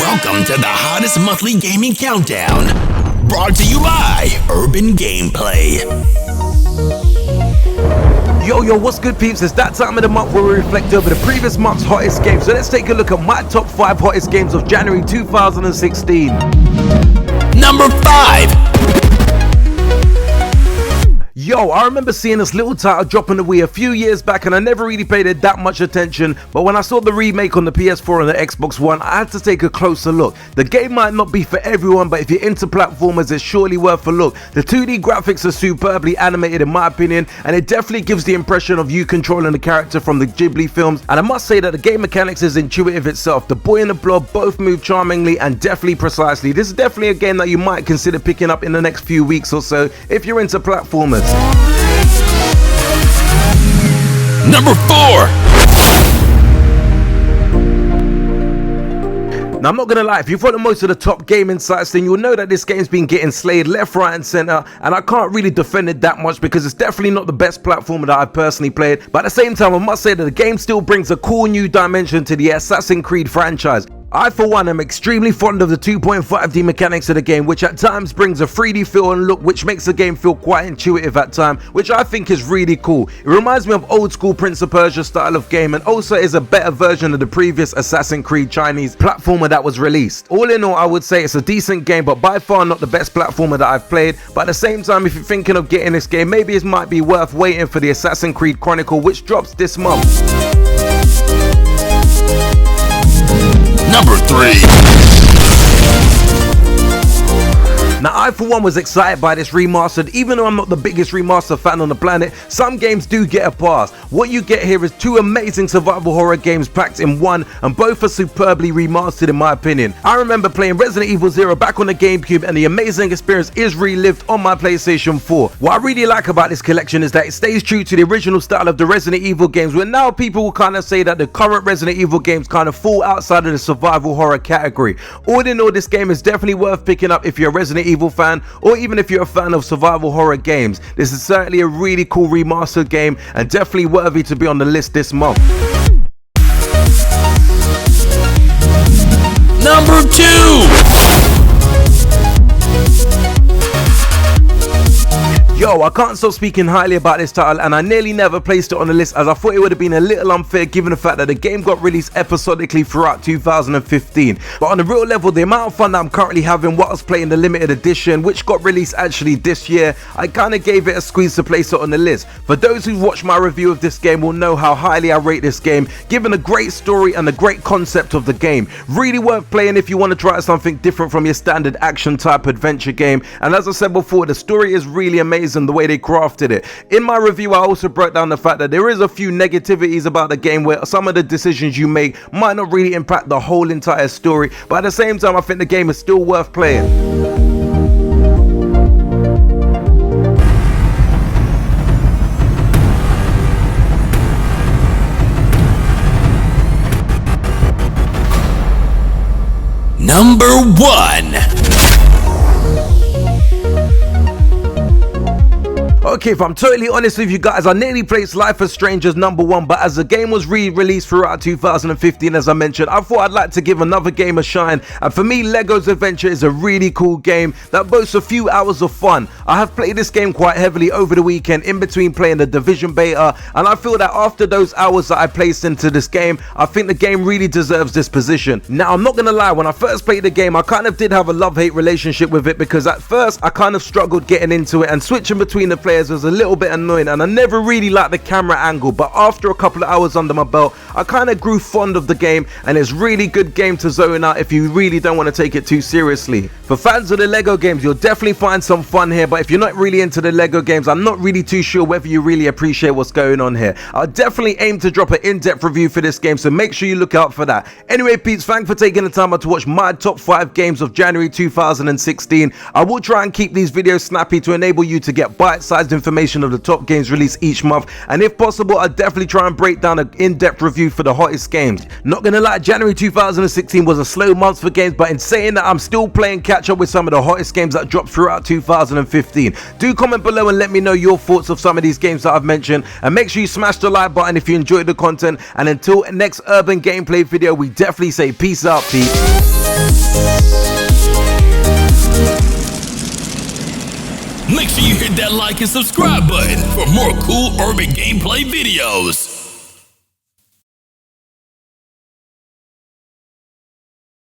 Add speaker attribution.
Speaker 1: Welcome to the hottest monthly gaming countdown, brought to you by Urban Gameplay.
Speaker 2: Yo, what's good, peeps? It's that time of the month where we reflect over the previous month's hottest games. So let's take a look at my top 5 hottest games of January 2016.
Speaker 1: Number 5.
Speaker 2: Yo, I remember seeing this little title drop on the Wii a few years back and I never really paid it that much attention, but when I saw the remake on the PS4 and the Xbox One, I had to take a closer look. The game might not be for everyone, but if you're into platformers, it's surely worth a look. The 2D graphics are superbly animated in my opinion, and it definitely gives the impression of you controlling the character from the Ghibli films, and I must say that the game mechanics is intuitive itself. The boy and the blob both move charmingly and definitely precisely. This is definitely a game that you might consider picking up in the next few weeks or so if you're into platformers.
Speaker 1: Number 4.
Speaker 2: Now, I'm not gonna lie, if you follow most of the top gaming sites, then you'll know that this game's been getting slayed left, right and center, and I can't really defend it that much because it's definitely not the best platformer that I've personally played, but at the same time I must say that the game still brings a cool new dimension to the Assassin's Creed franchise. I, for one, am extremely fond of the 2.5D mechanics of the game, which at times brings a 3D feel and look, which makes the game feel quite intuitive at times, which I think is really cool. It reminds me of old school Prince of Persia style of game, and also is a better version of the previous Assassin's Creed Chinese platformer that was released. All in all, I would say it's a decent game, but by far not the best platformer that I've played. But at the same time, if you're thinking of getting this game, maybe it might be worth waiting for the Assassin's Creed Chronicle, which drops this month.
Speaker 1: Number 3.
Speaker 2: Now, I for one was excited by this remastered. Even though I'm not the biggest remaster fan on the planet, some games do get a pass. What you get here is 2 amazing survival horror games packed in one, and both are superbly remastered in my opinion. I remember playing Resident Evil 0 back on the GameCube, and the amazing experience is relived on my PlayStation 4. What I really like about this collection is that it stays true to the original style of the Resident Evil games, where now people will kind of say that the current Resident Evil games kind of fall outside of the survival horror category. All in all, this game is definitely worth picking up if you're a Resident Evil fan, or even if you're a fan of survival horror games. This is certainly a really cool remastered game and definitely worthy to be on the list this month.
Speaker 1: Number 2.
Speaker 2: Yo, I can't stop speaking highly about this title, and I nearly never placed it on the list as I thought it would have been a little unfair given the fact that the game got released episodically throughout 2015. But on a real level, the amount of fun that I'm currently having whilst playing the limited edition, which got released actually this year, I kind of gave it a squeeze to place it on the list. For those who've watched my review of this game will know how highly I rate this game, given the great story and the great concept of the game. Really worth playing if you want to try something different from your standard action type adventure game, and as I said before, the story is really amazing the way they crafted it. In my review, I also broke down the fact that there is a few negativities about the game where some of the decisions you make might not really impact the whole entire story, but at the same time I think the game is still worth playing.
Speaker 1: Number 1.
Speaker 2: Okay, if I'm totally honest with you guys, I nearly placed Life as Strange as number 1, but as the game was re-released throughout 2015, as I mentioned, I thought I'd like to give another game a shine, and for me, Lego Avengers is a really cool game that boasts a few hours of fun. I have played this game quite heavily over the weekend in between playing the Division beta, and I feel that after those hours that I placed into this game, I think the game really deserves this position. Now, I'm not gonna lie, when I first played the game, I kind of did have a love-hate relationship with it because at first, I kind of struggled getting into it, and switching between the players was a little bit annoying, and I never really liked the camera angle, but after a couple of hours under my belt, I kind of grew fond of the game, and it's really good game to zone out if you really don't want to take it too seriously. For fans of the Lego games, you'll definitely find some fun here, but if you're not really into the Lego games, I'm not really too sure whether you really appreciate what's going on here. I'll definitely aim to drop an in-depth review for this game, so make sure you look out for that. Anyway, peeps, thanks for taking the time out to watch my top 5 games of January 2016. I will try and keep these videos snappy to enable you to get bite-sized information of the top games released each month, and if possible, I'll definitely try and break down an in-depth review for the hottest games. Not gonna lie, January 2016 was a slow month for games, but in saying that, I'm still playing catch up with some of the hottest games that dropped throughout 2015. Do comment below and let me know your thoughts of some of these games that I've mentioned, and make sure you smash the like button if you enjoyed the content, and until next urban gameplay video, we definitely say peace out, peeps.
Speaker 1: Make sure you hit that like and subscribe button for more cool urban gameplay videos.